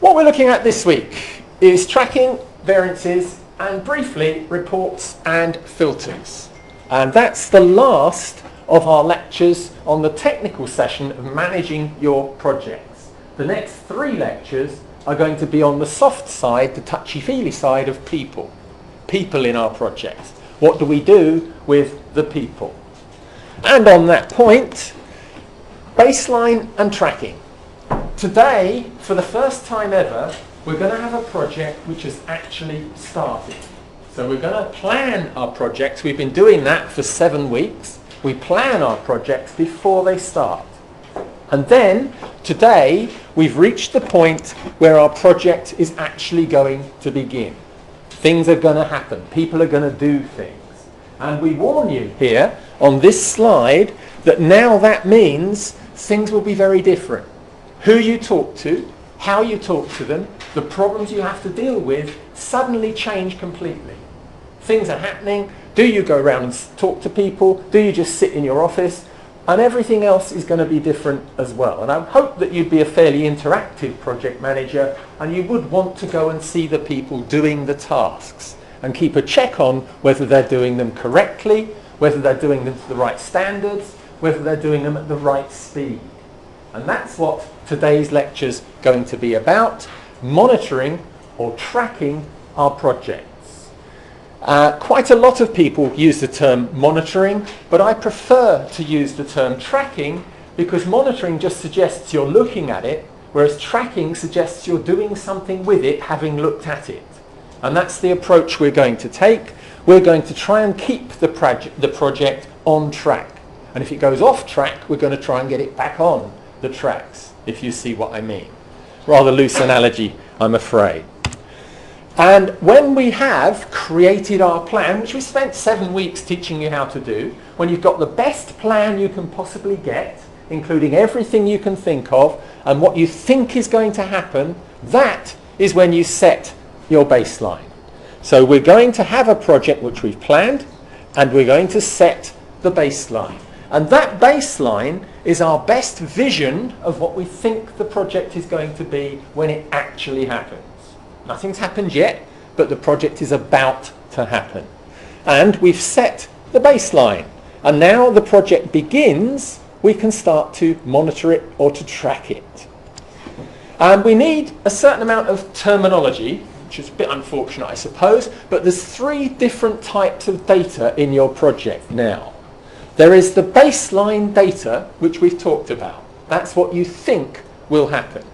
What we're looking at this week is tracking, variances, and briefly reports and filters. And that's the last of our lectures on the technical session of managing your projects. The next 3 lectures are going to be on the soft side, the touchy-feely side of people. People in our projects. What do we do with the people? And on that point, baseline and tracking. Today, for the first time ever, we're going to have a project which has actually started. So we're going to plan our projects. We've been doing that for 7 weeks. We plan our projects before they start. And then, today, we've reached the point where our project is actually going to begin. Things are going to happen. People are going to do things. And we warn you here on this slide that now that means things will be very different. Who you talk to, how you talk to them, the problems you have to deal with suddenly change completely. Things are happening. Do you go around and talk to people? Do you just sit in your office? And everything else is going to be different as well. And I hope that you'd be a fairly interactive project manager and you would want to go and see the people doing the tasks and keep a check on whether they're doing them correctly, whether they're doing them to the right standards, whether they're doing them at the right speed. And that's what today's lecture's going to be about, monitoring or tracking our projects. Quite a lot of people use the term monitoring, but I prefer to use the term tracking because monitoring just suggests you're looking at it, whereas tracking suggests you're doing something with it having looked at it. And that's the approach we're going to take. We're going to try and keep the project on track. And if it goes off track, we're going to try and get it back on the tracks, if you see what I mean. Rather loose analogy, I'm afraid. And when we have created our plan, which we spent 7 weeks teaching you how to do, when you've got the best plan you can possibly get, including everything you can think of, and what you think is going to happen, that is when you set your baseline. So we're going to have a project which we've planned, and we're going to set the baseline. And that baseline is our best vision of what we think the project is going to be when it actually happens. Nothing's happened yet, but the project is about to happen. And we've set the baseline. And now the project begins, we can start to monitor it or to track it. And we need a certain amount of terminology, which is a bit unfortunate, I suppose, but there's 3 different types of data in your project now. There is the baseline data, which we've talked about. That's what you think will happen.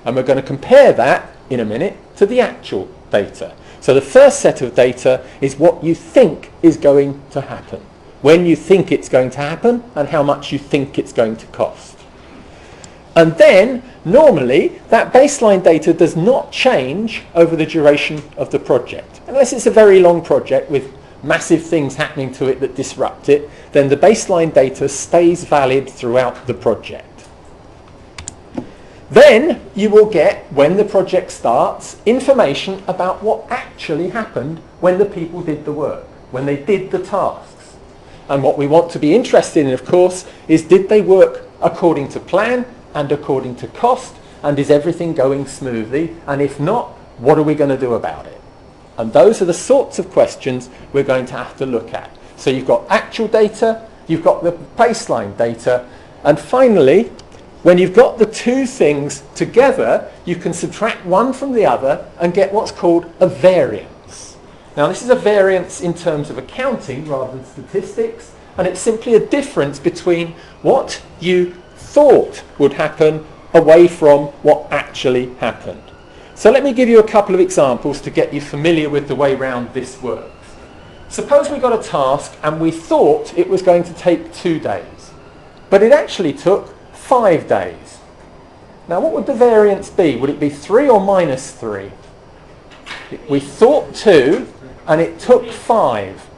And we're going to compare that in a minute to the actual data. So the first set of data is what you think is going to happen, when you think it's going to happen, and how much you think it's going to cost. And then, normally, that baseline data does not change over the duration of the project. Unless it's a very long project with massive things happening to it that disrupt it, then the baseline data stays valid throughout the project. Then you will get, when the project starts, information about what actually happened when the people did the work, when they did the tasks. And what we want to be interested in, of course, is did they work according to plan and according to cost, and is everything going smoothly? And if not, what are we going to do about it? And those are the sorts of questions we're going to have to look at. So you've got actual data, you've got the baseline data, and finally, when you've got the 2 things together, you can subtract one from the other and get what's called a variance. Now this is a variance in terms of accounting rather than statistics, and it's simply a difference between what you thought would happen away from what actually happened. So let me give you a couple of examples to get you familiar with the way round this works. Suppose we got a task and we thought it was going to take 2 days, but it actually took 5 days. Now what would the variance be? Would it be 3 or minus 3? We thought 2 and it took 5.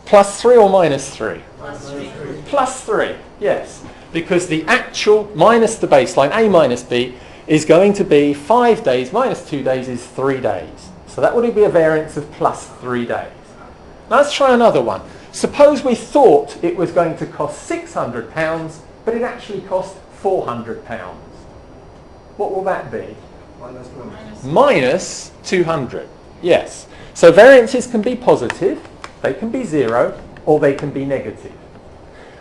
Plus 3 or minus 3? Plus 3. Plus 3, yes. Because the actual minus the baseline, A minus B, is going to be 5 days minus 2 days is 3 days. So that would be a variance of plus 3 days. Now let's try another one. Suppose we thought it was going to cost £600, but it actually cost £400. What will that be? minus 200. Yes. So variances can be positive, they can be 0, or they can be negative.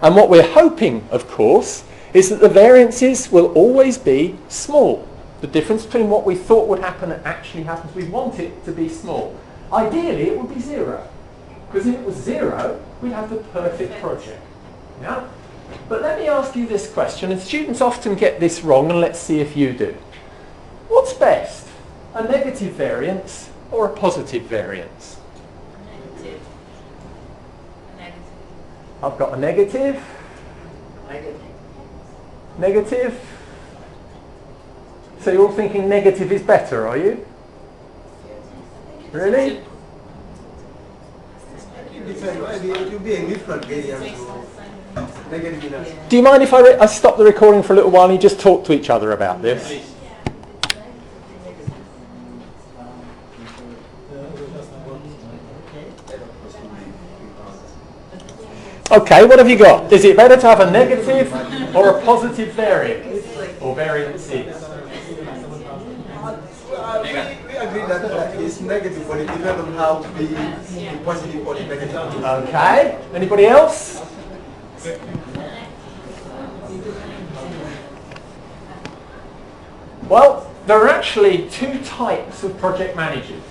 And what we're hoping, of course, is that the variances will always be small. The difference between what we thought would happen and actually happens, we want it to be small. Ideally, it would be 0. Because if it was 0, we'd have the perfect project. Yeah? But let me ask you this question, and students often get this wrong, and let's see if you do. What's best, a negative variance or a positive variance? Negative. Negative. I've got a negative. Negative. So you're all thinking negative is better, are you? Really? It will be a different variance. Do you mind if I stop the recording for a little while and you just talk to each other about this? Okay, what have you got? Is it better to have a negative or a positive variance? Or variances? We agree that it's negative, but it depends on how to be positive or negative. Okay, anybody else? Well, there are actually two types of project managers.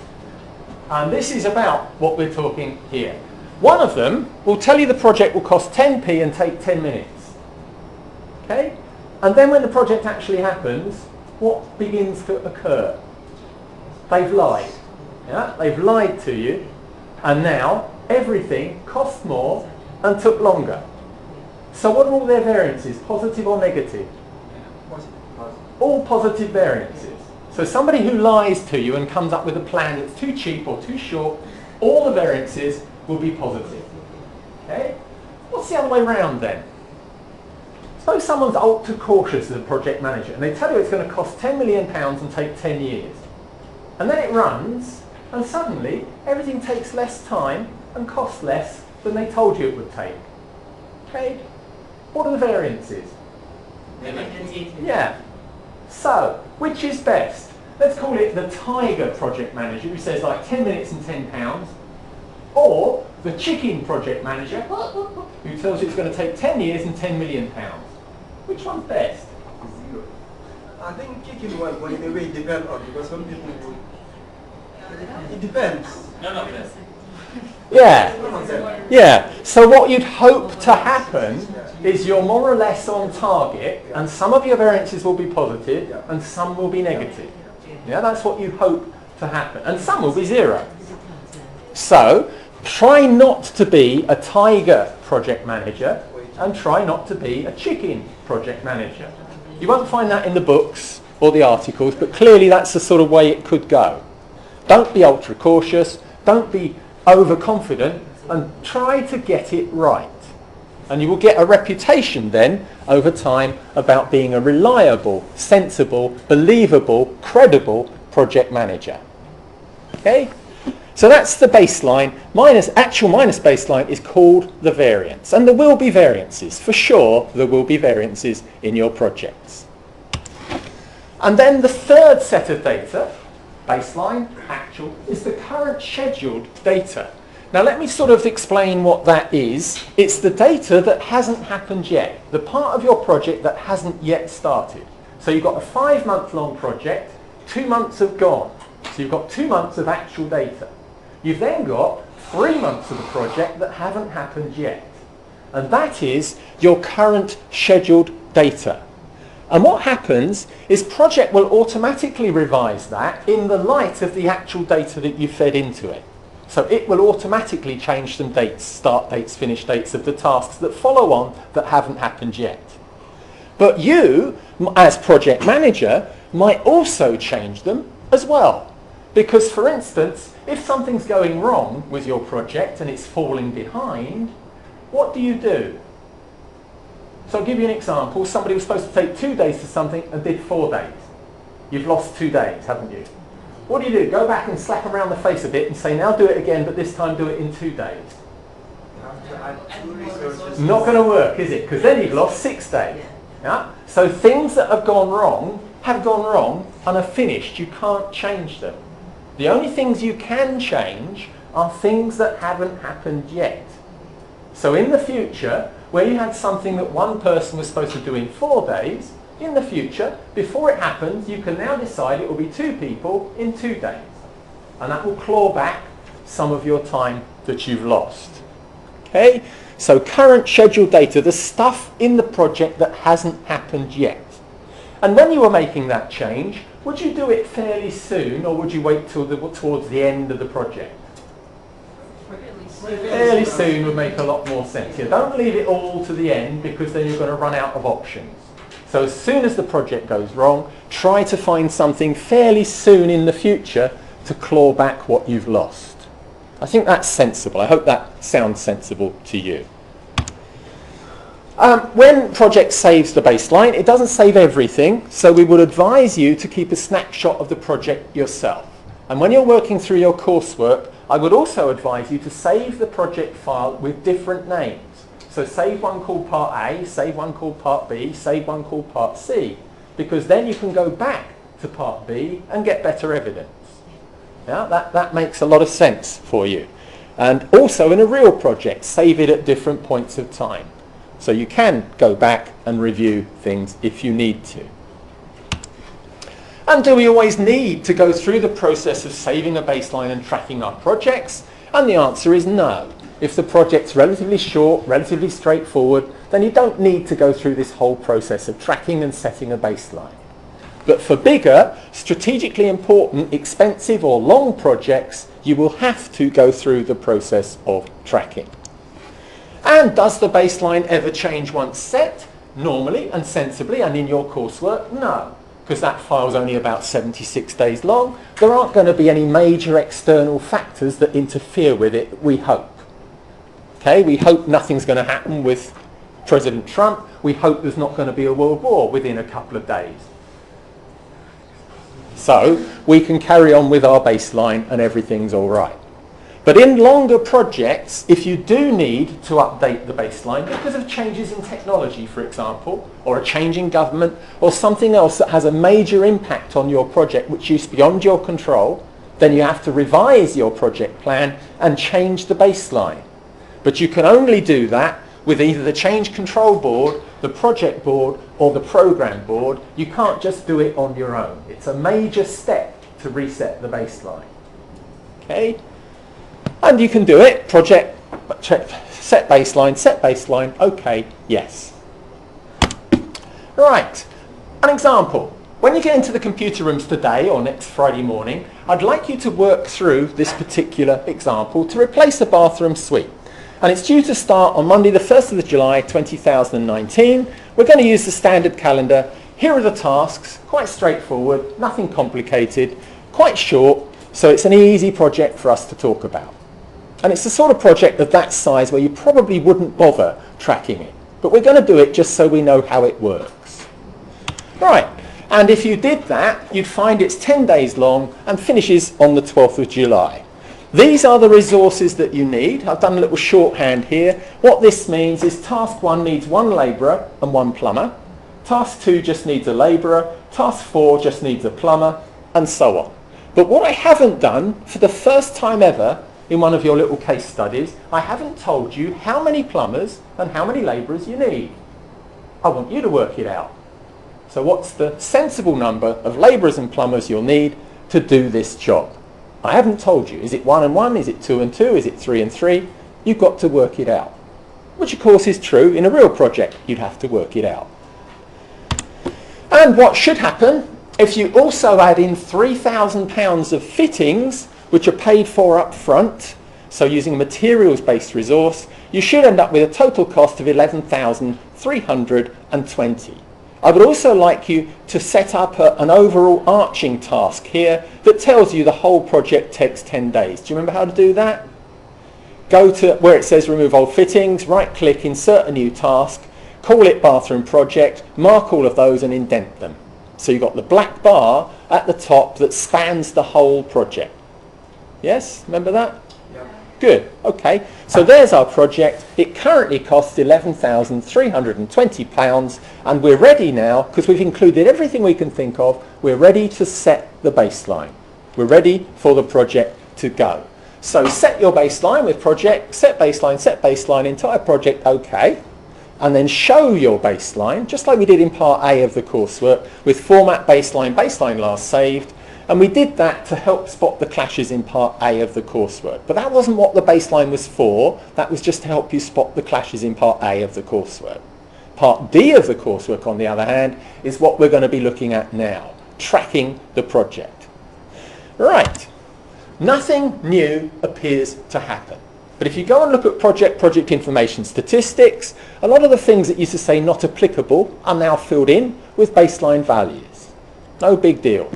And this is about what we're talking here. One of them will tell you the project will cost 10p and take 10 minutes. Okay? And then when the project actually happens, what begins to occur? They've lied. Yeah? They've lied to you. And now everything costs more and took longer. So what are all their variances? Positive or negative? All positive variances. So somebody who lies to you and comes up with a plan that's too cheap or too short, all the variances will be positive. Okay? What's the other way around then? Suppose someone's ultra cautious as a project manager and they tell you it's going to cost £10 million and take 10 years. And then it runs and suddenly everything takes less time and costs less than they told you it would take. Okay? What are the variances? Yeah. So, which is best? Let's call it the tiger project manager who says like 10 minutes and £10, or the chicken project manager who tells you it's going to take 10 years and £10 million. Which one's best? I think chicken one in a way depends on, because some people will, it depends. None of them. Yeah. Yeah. So what you'd hope to happen is you're more or less on target, and some of your variances will be positive and some will be negative. Yeah, that's what you hope to happen. And some will be 0. So try not to be a tiger project manager and try not to be a chicken project manager. You won't find that in the books or the articles, but clearly that's the sort of way it could go. Don't be ultra cautious, don't be overconfident, and try to get it right. And you will get a reputation then over time about being a reliable, sensible, believable, credible project manager. Okay? So that's the baseline. Actual minus baseline is called the variance. And there will be variances. For sure, there will be variances in your projects. And then the third set of data, baseline, actual, is the current scheduled data. Now let me sort of explain what that is. It's the data that hasn't happened yet. The part of your project that hasn't yet started. So you've got a 5-month-long project, 2 months have gone. So you've got 2 months of actual data. You've then got 3 months of the project that haven't happened yet. And that is your current scheduled data. And what happens is project will automatically revise that in the light of the actual data that you fed into it. So it will automatically change some dates, start dates, finish dates of the tasks that follow on that haven't happened yet. But you, as project manager, might also change them as well. Because, for instance, if something's going wrong with your project and it's falling behind, what do? So I'll give you an example. Somebody was supposed to take 2 days to something and did 4 days. You've lost 2 days, haven't you? What do? Go back and slap them around the face a bit and say, now do it again, but this time do it in 2 days. Not going to work, is it? Because then you've lost 6 days. Yeah? So things that have gone wrong have gone wrong and are finished. You can't change them. The only things you can change are things that haven't happened yet. So in the future, where you had something that one person was supposed to do in 4 days, in the future, before it happens, you can now decide it will be 2 people in 2 days. And that will claw back some of your time that you've lost. Okay? So current scheduled data, the stuff in the project that hasn't happened yet. And when you were making that change, would you do it fairly soon, or would you wait till towards the end of the project? Fairly soon would make a lot more sense. Yeah, don't leave it all to the end, because then you're going to run out of options. So as soon as the project goes wrong, try to find something fairly soon in the future to claw back what you've lost. I think that's sensible. I hope that sounds sensible to you. When project saves the baseline, it doesn't save everything, so we would advise you to keep a snapshot of the project yourself. And when you're working through your coursework, I would also advise you to save the project file with different names. So save one called Part A, save one called Part B, save one called Part C, because then you can go back to Part B and get better evidence. Yeah, that makes a lot of sense for you. And also in a real project, save it at different points of time. So you can go back and review things if you need to. And do we always need to go through the process of saving a baseline and tracking our projects? And the answer is no. If the project's relatively short, relatively straightforward, then you don't need to go through this whole process of tracking and setting a baseline. But for bigger, strategically important, expensive or long projects, you will have to go through the process of tracking. And does the baseline ever change once set? Normally and sensibly, and in your coursework, no. Because that file's only about 76 days long. There aren't going to be any major external factors that interfere with it, we hope. Okay, we hope nothing's going to happen with President Trump. We hope there's not going to be a world war within a couple of days. So we can carry on with our baseline and everything's all right. But in longer projects, if you do need to update the baseline because of changes in technology, for example, or a change in government, or something else that has a major impact on your project which is beyond your control, then you have to revise your project plan and change the baseline. But you can only do that with either the change control board, the project board, or the program board. You can't just do it on your own. It's a major step to reset the baseline. Okay? And you can do it, project, set baseline, okay, yes. Right, an example. When you get into the computer rooms today or next Friday morning, I'd like you to work through this particular example to replace a bathroom suite. And it's due to start on Monday the 1st of July 2019. We're going to use the standard calendar. Here are the tasks, quite straightforward, nothing complicated, quite short, so it's an easy project for us to talk about. And it's the sort of project of that size where you probably wouldn't bother tracking it. But we're going to do it just so we know how it works. Right, and if you did that, you'd find it's 10 days long and finishes on the 12th of July. These are the resources that you need. I've done a little shorthand here. What this means is task 1 needs 1 labourer and 1 plumber. Task 2 just needs a labourer. Task 4 just needs a plumber, and so on. But what I haven't done, for the first time ever, in one of your little case studies, I haven't told you how many plumbers and how many labourers you need. I want you to work it out. So what's the sensible number of labourers and plumbers you'll need to do this job? I haven't told you. Is it 1 and 1? Is it 2 and 2? Is it 3 and 3? You've got to work it out. Which of course is true in a real project. You'd have to work it out. And what should happen if you also add in £3,000 of fittings, which are paid for up front, so using a materials-based resource, you should end up with a total cost of £11,320. I would also like you to set up an overall arching task here that tells you the whole project takes 10 days. Do you remember how to do that? Go to where it says remove old fittings, right-click, insert a new task, call it bathroom project, mark all of those and indent them. So you've got the black bar at the top that spans the whole project. Yes? Remember that? Yeah. Good, okay. So there's our project. It currently costs £11,320 and we're ready now, because we've included everything we can think of, we're ready to set the baseline. We're ready for the project to go. So set your baseline with project, set baseline, entire project, okay. And then show your baseline, just like we did in part A of the coursework, with format baseline, baseline last saved. And we did that to help spot the clashes in part A of the coursework. But that wasn't what the baseline was for. That was just to help you spot the clashes in part A of the coursework. Part D of the coursework, on the other hand, is what we're going to be looking at now, tracking the project. Right. Nothing new appears to happen. But if you go and look at project information statistics, a lot of the things that used to say not applicable are now filled in with baseline values. No big deal.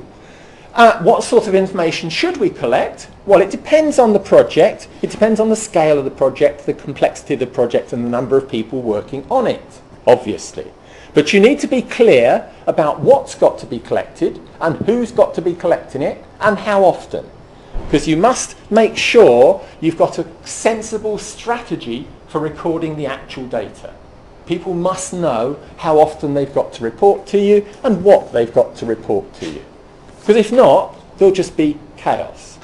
What sort of information should we collect? Well, it depends on the project. It depends on the scale of the project, the complexity of the project, and the number of people working on it, obviously. But you need to be clear about what's got to be collected and who's got to be collecting it and how often. Because you must make sure you've got a sensible strategy for recording the actual data. People must know how often they've got to report to you and what they've got to report to you. Because if not, there'll just be chaos.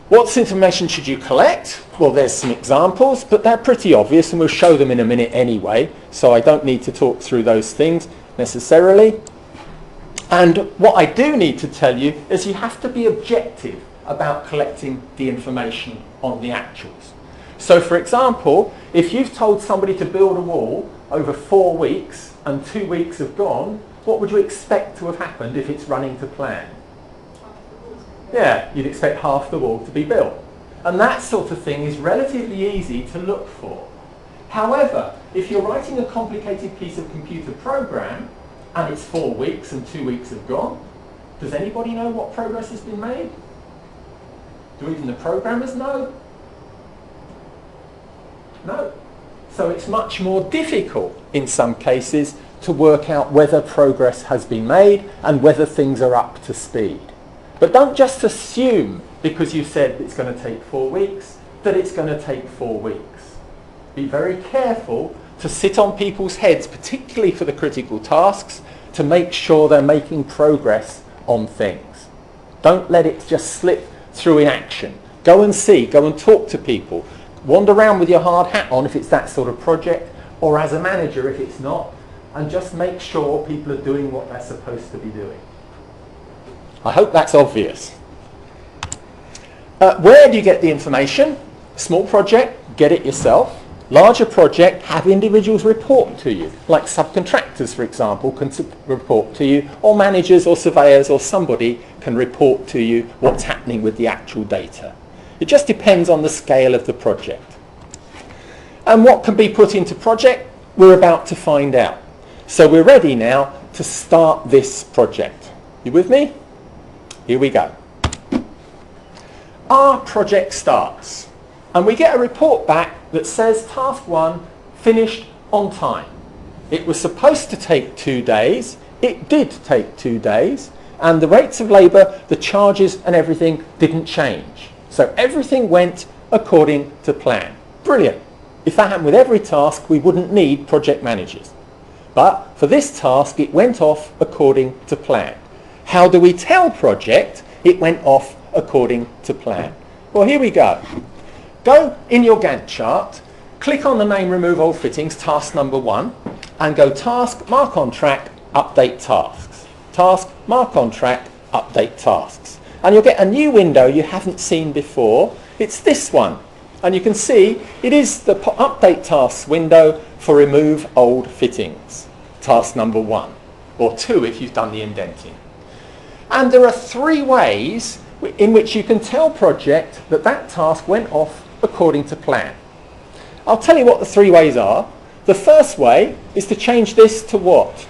What information should you collect? Well, there's some examples, but they're pretty obvious and we'll show them in a minute anyway, so I don't need to talk through those things necessarily. And what I do need to tell you is you have to be objective about collecting the information on the actuals. So for example, if you've told somebody to build a wall over 4 weeks and 2 weeks have gone, what would you expect to have happened if it's running to plan? Yeah, you'd expect half the wall to be built. And that sort of thing is relatively easy to look for. However, if you're writing a complicated piece of computer program, and it's 4 weeks and 2 weeks have gone, does anybody know what progress has been made? Do even the programmers know? No. So it's much more difficult in some cases to work out whether progress has been made and whether things are up to speed. But don't just assume, because you said it's going to take 4 weeks, that it's going to take 4 weeks. Be very careful to sit on people's heads, particularly for the critical tasks, to make sure they're making progress on things. Don't let it just slip through inaction. Go and see, go and talk to people. Wander around with your hard hat on if it's that sort of project, or as a manager if it's not, and just make sure people are doing what they're supposed to be doing. I hope that's obvious. Where do you get the information? Small project, get it yourself. Larger project, have individuals report to you, like subcontractors, for example, can report to you, or managers or surveyors or somebody can report to you what's happening with the actual data. It just depends on the scale of the project. And what can be put into project, we're about to find out. So we're ready now to start this project. You with me? Here we go. Our project starts. And we get a report back that says task 1 finished on time. It was supposed to take 2 days. It did take 2 days. And the rates of labour, the charges and everything didn't change. So everything went according to plan. Brilliant. If that happened with every task, we wouldn't need project managers. But for this task, it went off according to plan. How do we tell project it went off according to plan? Well, here we go. Go in your Gantt chart, click on the name Remove Old Fittings, task number 1, and go Task, Mark on Track, Update Tasks. Task, Mark on Track, Update Tasks. And you'll get a new window you haven't seen before. It's this one. And you can see it is the Update Tasks window for Remove Old Fittings. Task number 1, or 2 if you've done the indenting. And there are 3 ways in which you can tell project that that task went off according to plan. I'll tell you what the 3 ways are. The first way is to change this to what?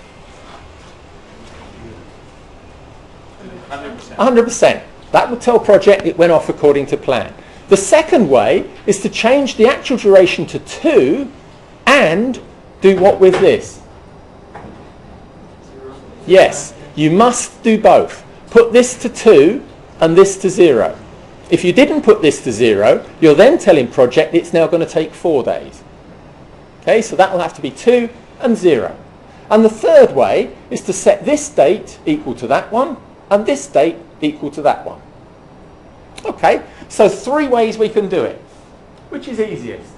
100%. That will tell project it went off according to plan. The second way is to change the actual duration to 2 and do what with this? Yes, you must do both. Put this to 2 and this to 0. If you didn't put this to 0, you're then telling project it's now going to take 4 days. Okay, so that will have to be 2 and 0. And the third way is to set this date equal to that one and this date equal to that one. Okay, so 3 ways we can do it. Which is easiest?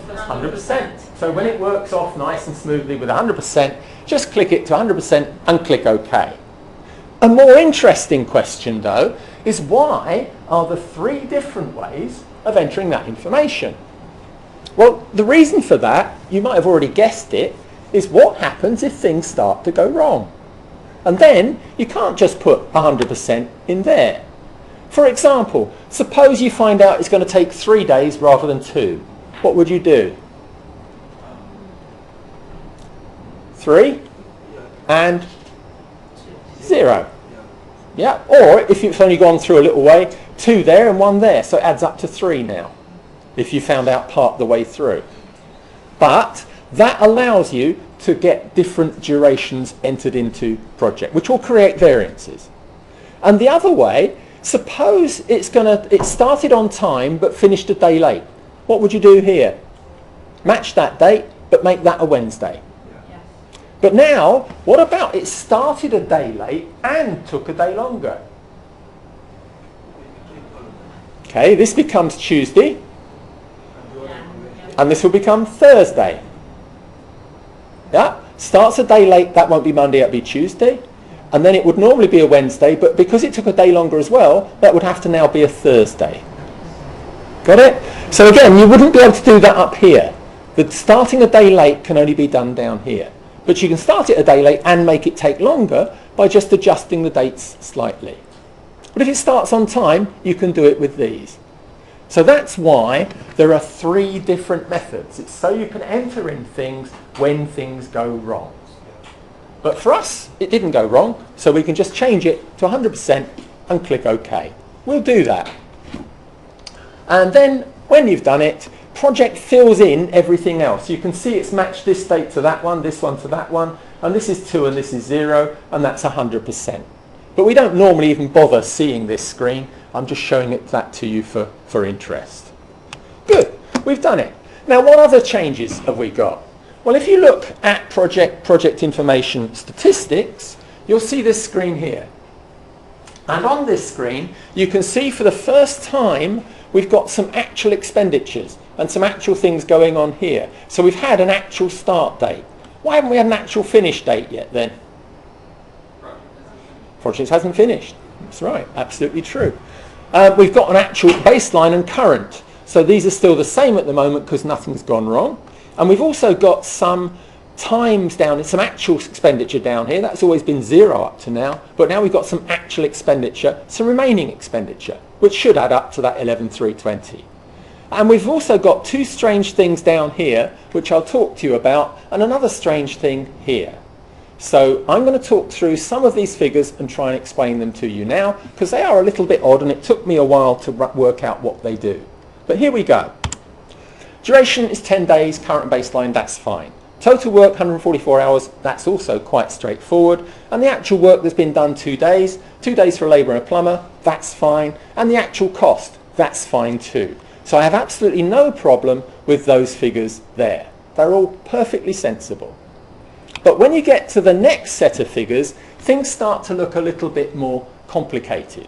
100%. So when it works off nice and smoothly with 100%, just click it to 100% and click OK. A more interesting question, though, is why are there 3 different ways of entering that information? Well, the reason for that, you might have already guessed it, is what happens if things start to go wrong. And then you can't just put 100% in there. For example, suppose you find out it's going to take 3 days rather than 2. What would you do? 3 and 0. Yeah, or if you've only gone through a little way, 2 there and 1 there, so it adds up to 3 now, if you found out part the way through. But that allows you to get different durations entered into project, which will create variances. And the other way, suppose it started on time but finished a day late. What would you do here? Match that date, but make that a Wednesday. But now, what about it started a day late and took a day longer? Okay, this becomes Tuesday, and this will become Thursday. Yeah, starts a day late, that won't be Monday, it'll be Tuesday. And then it would normally be a Wednesday, but because it took a day longer as well, that would have to now be a Thursday. Got it? So again, you wouldn't be able to do that up here. The starting a day late can only be done down here. But you can start it a day late and make it take longer by just adjusting the dates slightly. But if it starts on time, you can do it with these. So that's why there are 3 different methods. It's so you can enter in things when things go wrong. But for us, it didn't go wrong, so we can just change it to 100% and click OK. We'll do that. And then when you've done it, project fills in everything else. You can see it's matched this date to that one, this one to that one, and this is 2 and this is 0, and that's 100%. But we don't normally even bother seeing this screen. I'm just showing that to you for interest. Good, we've done it. Now what other changes have we got? Well, if you look at project information statistics, you'll see this screen here. And on this screen, you can see for the first time we've got some actual expenditures and some actual things going on here. So we've had an actual start date. Why haven't we had an actual finish date yet then? Project hasn't finished. That's right, absolutely true. We've got an actual baseline and current. So these are still the same at the moment because nothing's gone wrong. And we've also got some times down, some actual expenditure down here. That's always been 0 up to now. But now we've got some actual expenditure, some remaining expenditure, which should add up to that 11,320. And we've also got 2 strange things down here, which I'll talk to you about, and another strange thing here. So I'm going to talk through some of these figures and try and explain them to you now, because they are a little bit odd and it took me a while to work out what they do. But here we go. Duration is 10 days, current baseline, that's fine. Total work, 144 hours, that's also quite straightforward. And the actual work that's been done 2 days, 2 days for a labourer and a plumber, that's fine. And the actual cost, that's fine too. So I have absolutely no problem with those figures there. They're all perfectly sensible. But when you get to the next set of figures, things start to look a little bit more complicated.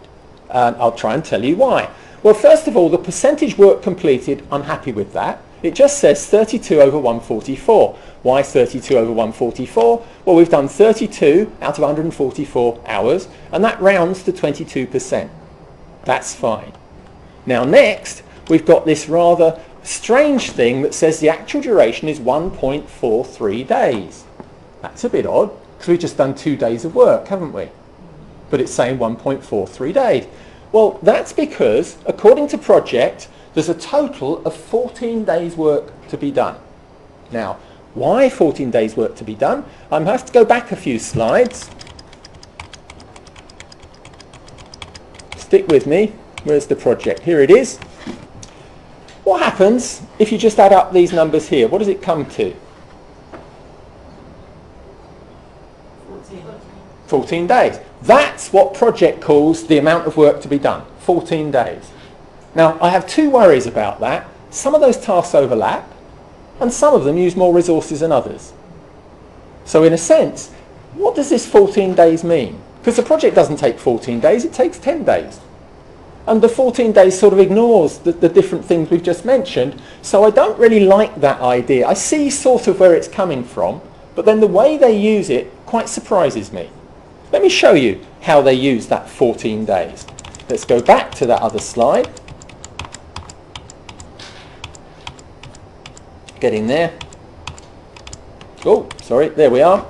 And I'll try and tell you why. Well, first of all, the percentage work completed, I'm happy with that. It just says 32 over 144. Why 32 over 144? Well, we've done 32 out of 144 hours, and that rounds to 22%. That's fine. Now next, we've got this rather strange thing that says the actual duration is 1.43 days. That's a bit odd, because we've just done 2 days of work, haven't we? But it's saying 1.43 days. Well, that's because, according to project, there's a total of 14 days work to be done. Now, why 14 days work to be done? I have to go back a few slides. Stick with me. Where's the project? Here it is. What happens if you just add up these numbers here? What does it come to? 14 days. That's what project calls the amount of work to be done, 14 days. Now, I have two worries about that. Some of those tasks overlap, and some of them use more resources than others. So in a sense, what does this 14 days mean? Because the project doesn't take 14 days, it takes 10 days. And the 14 days sort of ignores the different things we've just mentioned. So I don't really like that idea. I see sort of where it's coming from, but then the way they use it quite surprises me. Let me show you how they use that 14 days. Let's go back to that other slide. Getting there. Oh, sorry, there we are.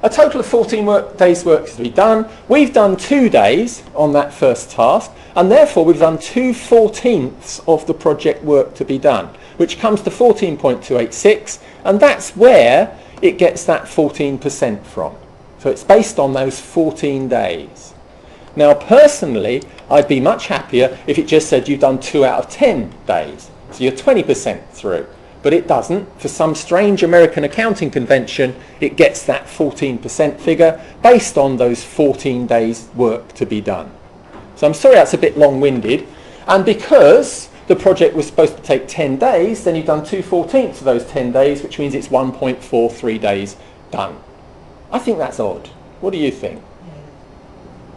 A total of 14 days work is to be done. We've done 2 days on that first task, and therefore we've done 2/14 of the project work to be done, which comes to 14.286, and that's where it gets that 14% from. So it's based on those 14 days. Now personally, I'd be much happier if it just said you've done 2 out of 10 days. So you're 20% through. But it doesn't. For some strange American accounting convention, it gets that 14% figure based on those 14 days work to be done. So I'm sorry that's a bit long-winded. And because the project was supposed to take 10 days, then you've done 2/14 of those 10 days, which means it's 1.43 days done. I think that's odd. What do you think?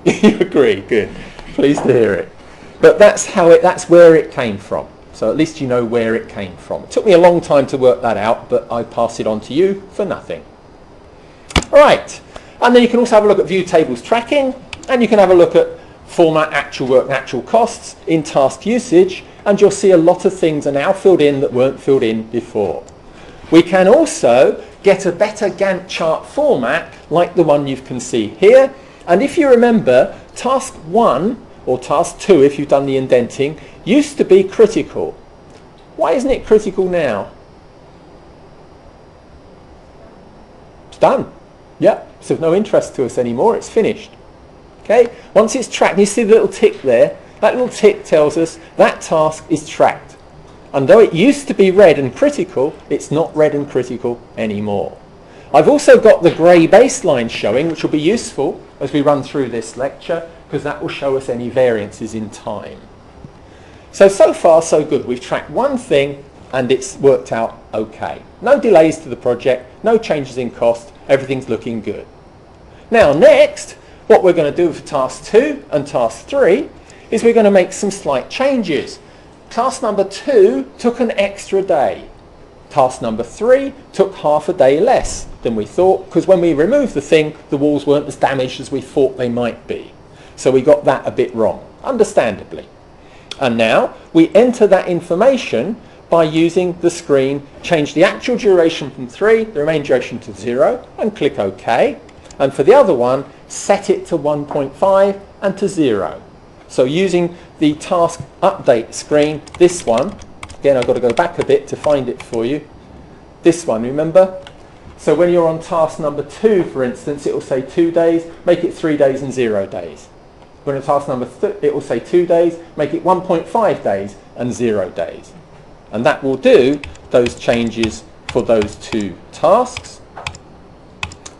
You agree? Good. Pleased to hear it. But that's where it came from. So at least you know where it came from. It took me a long time to work that out, but I pass it on to you for nothing. All right. And then you can also have a look at view tables tracking, and you can have a look at format actual work and actual costs in task usage, and you'll see a lot of things are now filled in that weren't filled in before. We can also get a better Gantt chart format like the one you can see here. And if you remember, task 1 or task 2, if you've done the indenting, used to be critical. Why isn't it critical now? It's done. Yeah, it's of no interest to us anymore. It's finished. Okay. Once it's tracked, you see the little tick there. That little tick tells us that task is tracked. And though it used to be red and critical, it's not red and critical anymore. I've also got the grey baseline showing, which will be useful as we run through this lecture, because that will show us any variances in time. So far so good. We've tracked one thing and it's worked out okay. No delays to the project, no changes in cost, everything's looking good. Now next, what we're going to do for task 2 and task 3 is we're going to make some slight changes. Task number 2 took an extra day. Task number 3 took half a day less than we thought, because when we removed the thing, the walls weren't as damaged as we thought they might be. So we got that a bit wrong, understandably. And now we enter that information by using the screen, change the actual duration from 3, the remaining duration to 0, and click OK. And for the other one, set it to 1.5 and to 0. So using the task update screen, this one, again I've got to go back a bit to find it for you. This one, remember? So when you're on task number 2, for instance, it will say 2 days, make it 3 days and 0 days. When it's task number it will say 2 days, make it 1.5 days and 0 days. And that will do those changes for those 2 tasks.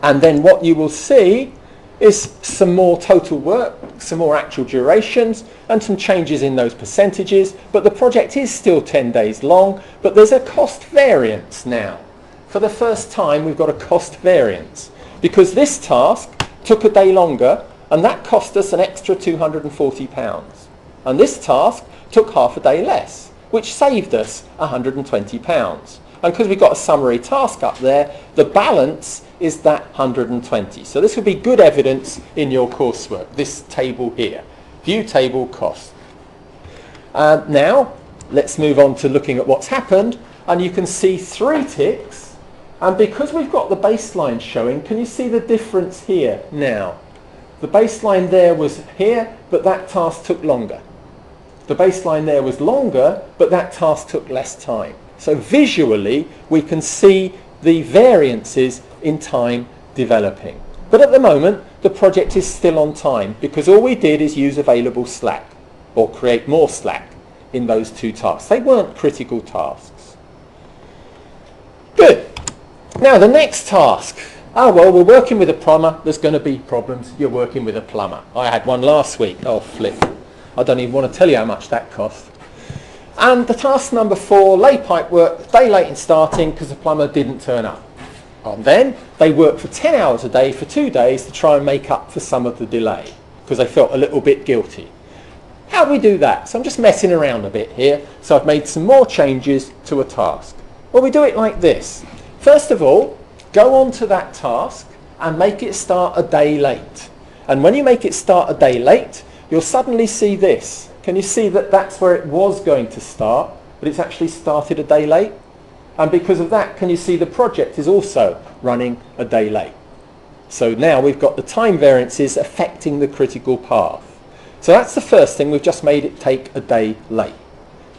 And then what you will see is some more total work, some more actual durations, and some changes in those percentages. But the project is still 10 days long, but there's a cost variance now. For the first time, we've got a cost variance, because this task took a day longer, and that cost us an extra £240. And this task took half a day less, which saved us £120. And because we've got a summary task up there, the balance is that 120. So this will be good evidence in your coursework, this table here, view table cost. Now, let's move on to looking at what's happened. And you can see 3 ticks. And because we've got the baseline showing, can you see the difference here now? The baseline there was here, but that task took longer. The baseline there was longer, but that task took less time. So visually, we can see the variances in time developing. But at the moment, the project is still on time, because all we did is use available slack, or create more slack in those 2 tasks. They weren't critical tasks. Good. Now the next task. Oh, well, we're working with a plumber. There's going to be problems. You're working with a plumber. I had one last week. Oh, flip. I don't even want to tell you how much that cost. And the task number 4, lay pipe work, a day late in starting because the plumber didn't turn up. And then they worked for 10 hours a day for 2 days to try and make up for some of the delay because they felt a little bit guilty. How do we do that? So I'm just messing around a bit here. So I've made some more changes to a task. Well, we do it like this. First of all, go on to that task and make it start a day late. And when you make it start a day late, you'll suddenly see this. Can you see that that's where it was going to start, but it's actually started a day late? And because of that, can you see the project is also running a day late? So now we've got the time variances affecting the critical path. So that's the first thing. We've just made it take a day late.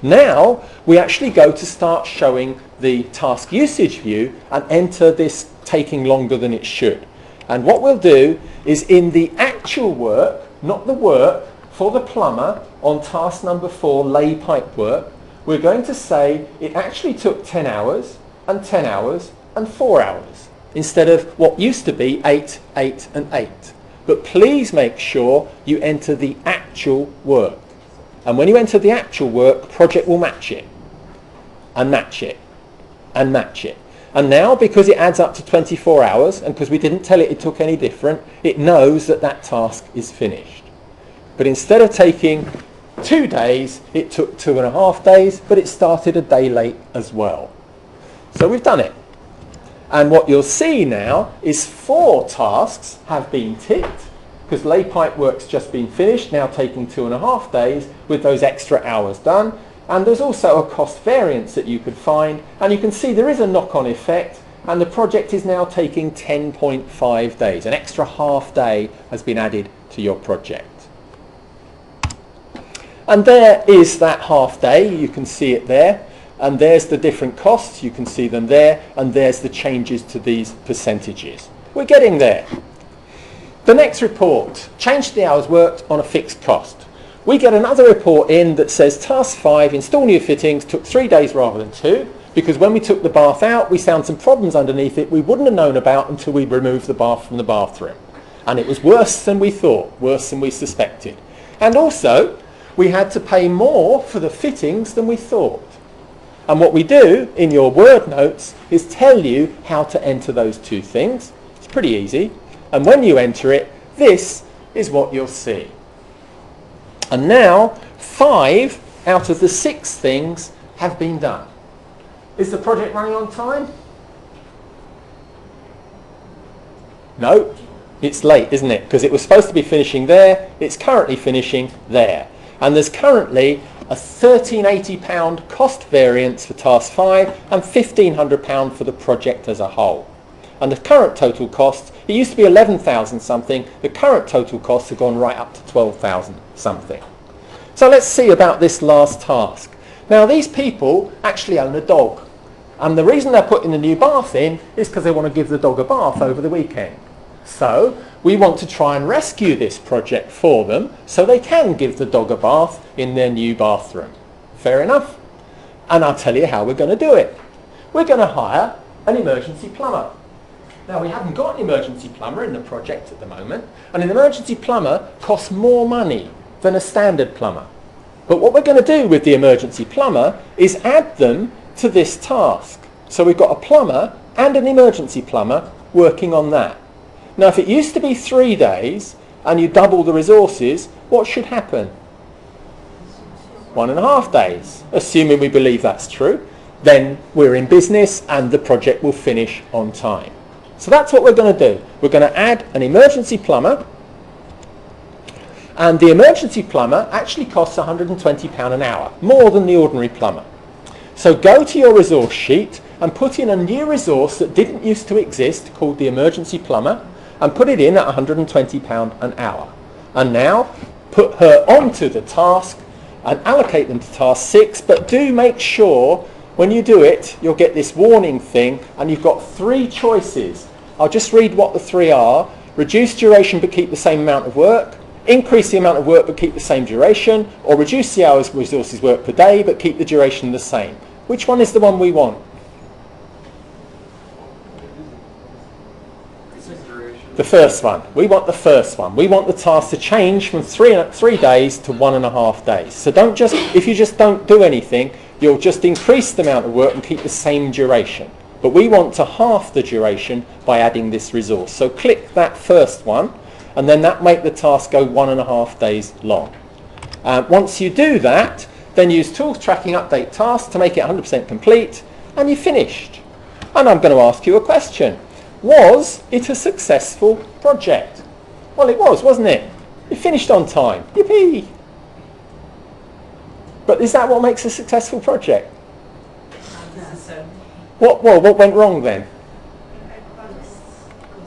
Now we actually go to start showing the task usage view and enter this taking longer than it should. And what we'll do is in the actual work, not the work for the plumber on task number 4, lay pipe work, we're going to say it actually took 10 hours and 10 hours and 4 hours instead of what used to be 8, 8 and 8. But please make sure you enter the actual work. And when you enter the actual work, project will match it and match it and match it. And now, because it adds up to 24 hours and because we didn't tell it took any different, it knows that that task is finished. But instead of taking 2 days, it took 2.5 days, but it started a day late as well. So we've done it. And what you'll see now is 4 tasks have been ticked because lay pipe work's just been finished, now taking 2.5 days with those extra hours done. And there's also a cost variance that you could find, and you can see there is a knock-on effect, and the project is now taking 10.5 days. An extra half day has been added to your project. And there is that half day. You can see it there. And there's the different costs. You can see them there. And there's the changes to these percentages. We're getting there. The next report, change the hours worked on a fixed cost. We get another report in that says task 5, install new fittings, took 3 days rather than 2, because when we took the bath out, we found some problems underneath it we wouldn't have known about until we removed the bath from the bathroom. And it was worse than we thought, worse than we suspected. And also, we had to pay more for the fittings than we thought. And what we do in your word notes is tell you how to enter those 2 things. It's pretty easy. And when you enter it, this is what you'll see. And now 5 out of the 6 things have been done. Is the project running on time? No, it's late, isn't it? Because it was supposed to be finishing there. It's currently finishing there. And there's currently a £1,380 cost variance for task 5 and £1,500 for the project as a whole. And the current total costs, it used to be 11,000 something, the current total costs have gone right up to 12,000 something. So let's see about this last task. Now these people actually own a dog. And the reason they're putting the new bath in is because they want to give the dog a bath over the weekend. So we want to try and rescue this project for them so they can give the dog a bath in their new bathroom. Fair enough? And I'll tell you how we're going to do it. We're going to hire an emergency plumber. Now we haven't got an emergency plumber in the project at the moment, and an emergency plumber costs more money than a standard plumber. But what we're going to do with the emergency plumber is add them to this task. So we've got a plumber and an emergency plumber working on that. Now if it used to be 3 days and you double the resources, what should happen? 1.5 days. Assuming we believe that's true, then we're in business and the project will finish on time. So that's what we're going to do. We're going to add an emergency plumber, and the emergency plumber actually costs £120 an hour, more than the ordinary plumber. So go to your resource sheet and put in a new resource that didn't used to exist called the emergency plumber, and put it in at £120 an hour. And now put her onto the task and allocate them to task 6, but do make sure when you do it you'll get this warning thing, and you've got 3 choices. I'll just read what the 3 are. Reduce duration but keep the same amount of work, increase the amount of work but keep the same duration, or reduce the hours resources worked per day but keep the duration the same. Which one is the one we want? The first one. We want the first one. We want the task to change from 3 days to 1.5 days. So if you just don't do anything, you'll just increase the amount of work and keep the same duration. But we want to half the duration by adding this resource. So click that first one, and then that make the task go 1.5 days long. Once you do that, then use Tools Tracking Update Task to make it 100% complete, and you're finished. And I'm going to ask you a question. Was it a successful project? Well, it was, wasn't it? You finished on time. Yippee! But is that what makes a successful project? What went wrong then?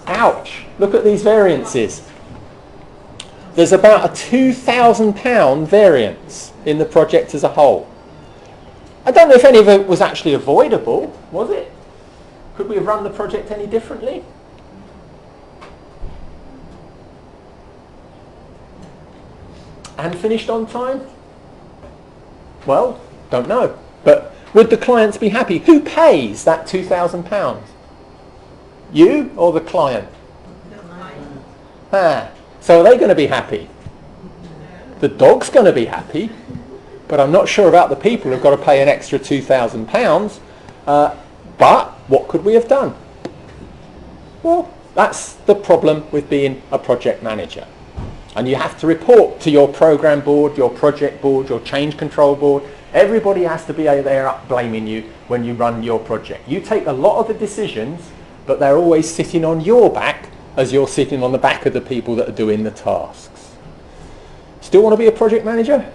Ouch! Look at these variances. There's about a £2,000 variance in the project as a whole. I don't know if any of it was actually avoidable, was it? Could we have run the project any differently? And finished on time? Well, don't know. But would the clients be happy? Who pays that £2,000? You or the client? So are they going to be happy? The dog's going to be happy, but I'm not sure about the people who've got to pay an extra £2,000. But what could we have done? Well, that's the problem with being a project manager. And you have to report to your program board, your project board, your change control board. Everybody has to be there up blaming you when you run your project. You take a lot of the decisions, but they're always sitting on your back as you're sitting on the back of the people that are doing the tasks. Still want to be a project manager?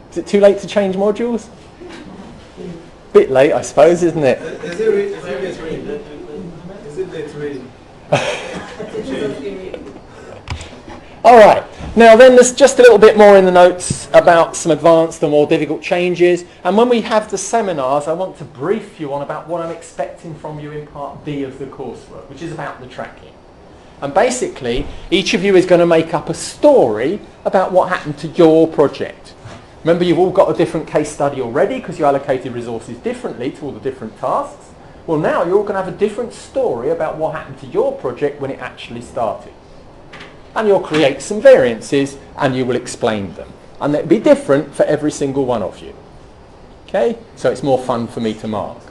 Is it too late to change modules? Bit late, I suppose, isn't it? Is it late reading? All right. Now then, there's just a little bit more in the notes about some advanced and more difficult changes. And when we have the seminars, I want to brief you on about what I'm expecting from you in Part B of the coursework, which is about the tracking. And basically, each of you is going to make up a story about what happened to your project. Remember, you've all got a different case study already because you allocated resources differently to all the different tasks. Well, now you're all going to have a different story about what happened to your project when it actually started. And you'll create some variances and you will explain them. And they'll be different for every single one of you. Okay? So it's more fun for me to mark.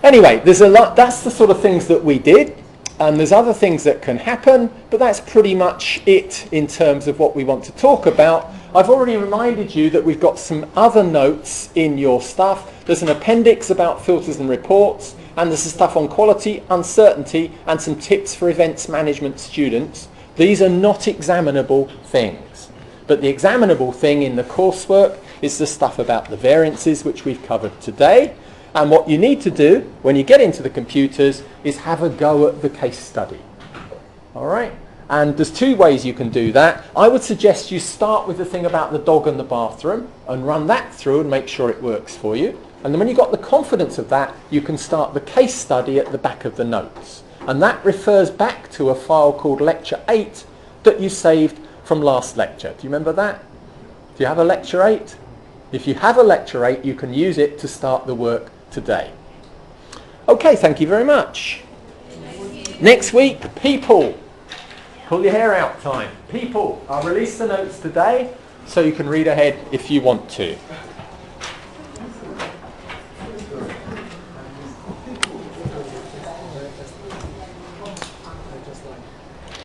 Anyway, there's a lot. That's the sort of things that we did. And there's other things that can happen, but that's pretty much it in terms of what we want to talk about. I've already reminded you that we've got some other notes in your stuff. There's an appendix about filters and reports, and there's some stuff on quality, uncertainty, and some tips for events management students. These are not examinable things. But the examinable thing in the coursework is the stuff about the variances, which we've covered today. And what you need to do when you get into the computers is have a go at the case study. All right? And there's two ways you can do that. I would suggest you start with the thing about the dog and the bathroom and run that through and make sure it works for you. And then when you've got the confidence of that, you can start the case study at the back of the notes. And that refers back to a file called Lecture 8 that you saved from last lecture. Do you remember that? Do you have a Lecture 8? If you have a Lecture 8, you can use it to start the work today. Okay, thank you very much. Next week, people. Pull your hair out time. People. I'll release the notes today so you can read ahead if you want to.